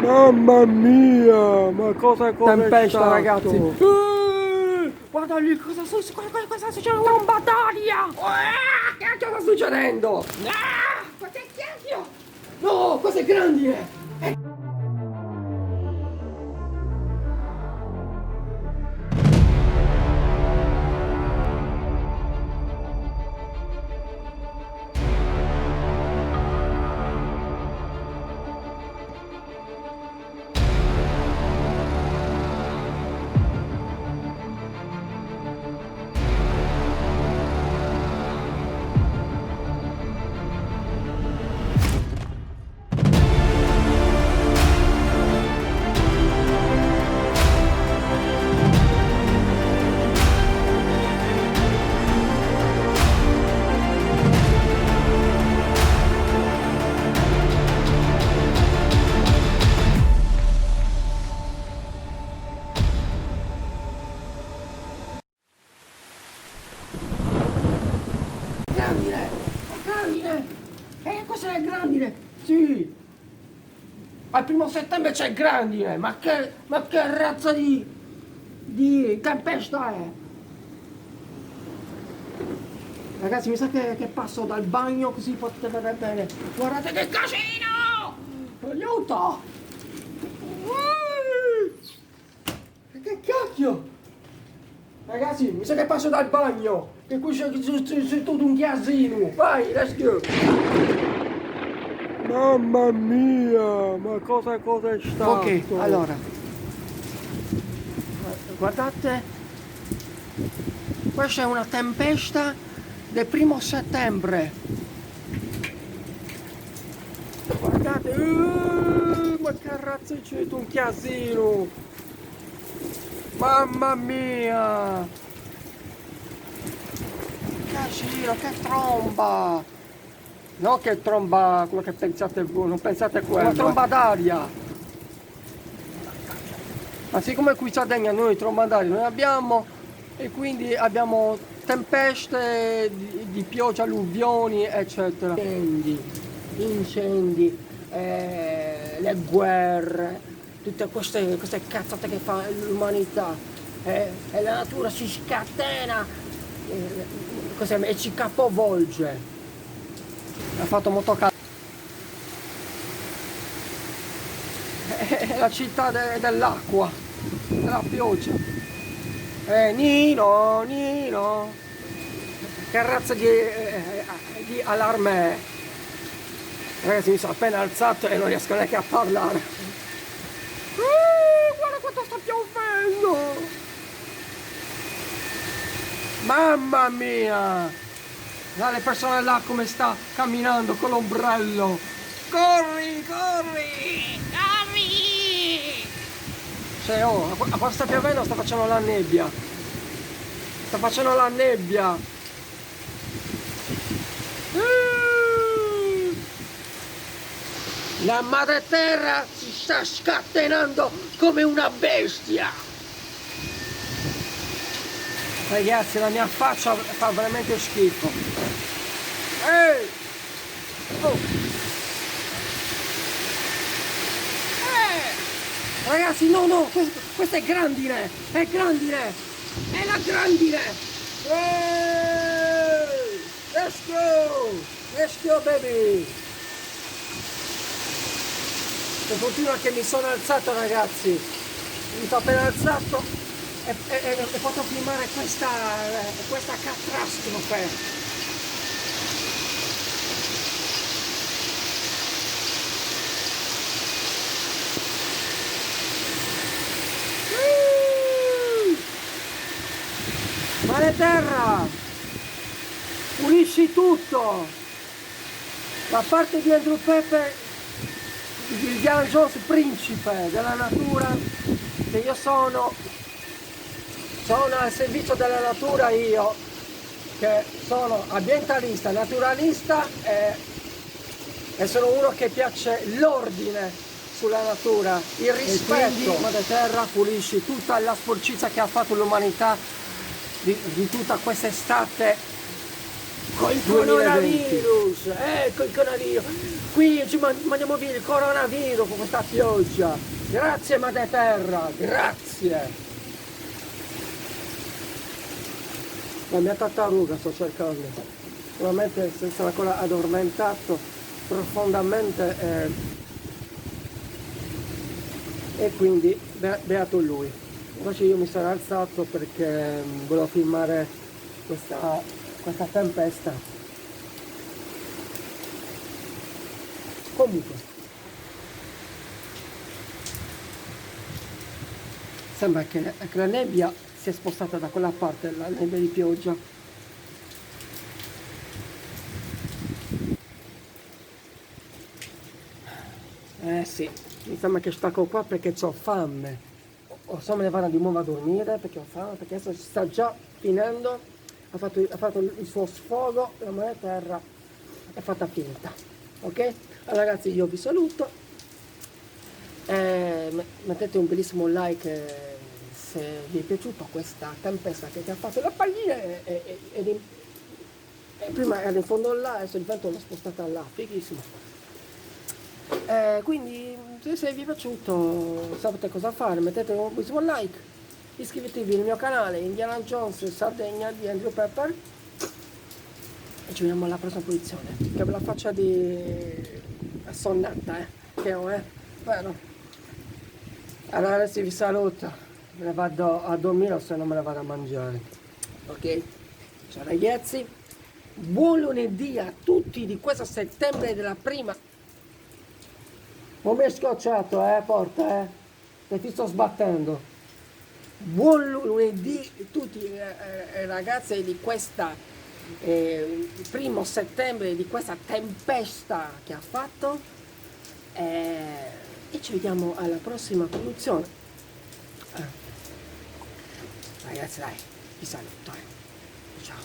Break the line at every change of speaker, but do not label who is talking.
Mamma mia, ma cosa
Tempesta,
stato?
ragazzi. Guarda lì, cosa succede? Tromba d'aria! Che sta succedendo? Ma che cacchio? No, questo è grandine! Grandine! Grandine! Questo è grandine! Sì! Al 1 settembre c'è grandine! Ma che razza di tempesta è? Ragazzi, mi sa che passo dal bagno così potete vedere bene. Guardate che casino! Aiuto! Che cacchio! Ragazzi, mi sa che passo dal bagno! Che qui c'è tutto un casino! Vai, let's go!
Mamma mia, ma cosa è stato?
Ok, allora. Guardate. Questa è una tempesta del 1 settembre. Guardate. Ma che razza c'è un casino! Mamma mia! Casino, che tromba! No che tromba, quello che pensate voi, non pensate a quello. Una tromba d'aria! Ma siccome qui in Sardegna noi tromba d'aria non abbiamo, e quindi abbiamo tempeste di pioggia, alluvioni, eccetera. Incendi, le guerre, tutte queste cazzate che fa l'umanità. E la natura si scatena e ci capovolge. Ha fatto molto caldo. È la città dell'acqua, della pioggia. Nino, che razza di allarme è? Ragazzi, mi sono appena alzato e non riesco neanche a parlare. Guarda quanto sta piovendo! Mamma mia! Guarda le persone là come sta camminando con l'ombrello. Corri! Cioè, a quando sta piovendo sta facendo la nebbia. La madre terra si sta scatenando come una bestia. Ragazzi, la mia faccia fa veramente schifo. Ehi! Oh! Ragazzi, no, questa è grandine! È la grandine! Let's go baby! Per fortuna che mi sono alzato, ragazzi! Mi sono appena alzato e posso filmare questa catastrofe! Mare terra, pulisci tutto. La parte di Andrew Pepper, di Indiana Jones, principe della natura, che io sono al servizio della natura, io che sono ambientalista, naturalista e sono uno che piace l'ordine sulla natura, il rispetto. E quindi Madre Terra pulisci tutta la sporcizia che ha fatto l'umanità di tutta questa estate Ecco il
2020.
coronavirus, ecco il coronavirus. Qui ci mandiamo via il coronavirus con questa pioggia. Grazie Madre Terra, grazie. La mia tartaruga sto cercando. Sicuramente se sono ancora addormentato profondamente e quindi beato lui. Invece io mi sono alzato perché volevo filmare questa tempesta. Comunque, sembra che la nebbia si è spostata da quella parte, la nebbia di pioggia. Eh sì, mi sembra che stacco qua perché ho fame. O se me ne vado di nuovo a dormire perché ho fame, perché adesso si sta già finendo. Ha fatto il suo sfogo, la madre terra è fatta finta. Ok? Allora ragazzi, io vi saluto. Mettete un bellissimo like se vi è piaciuta questa tempesta che ti ha fatto la pallina e prima era in fondo là, adesso il vento l'ho spostata là, fighissimo. Quindi se vi è piaciuto sapete cosa fare, mettete un bellissimo like, iscrivetevi al mio canale Indiana Jones Sardegna di Andrew Pepper e ci vediamo alla prossima posizione. Che bella faccia di assonnata, che ho, vero? Allora adesso vi saluto, me ne vado a dormire o se no me ne vado a mangiare. Ok? Ciao ragazzi, buon lunedì a tutti di questo settembre della prima. Non mi è scocciato, porta, che ti sto sbattendo. Buon lunedì a tutti ragazzi di questa primo settembre, di questa tempesta che ha fatto e ci vediamo alla prossima produzione. Ragazzi dai, vi saluto, ciao.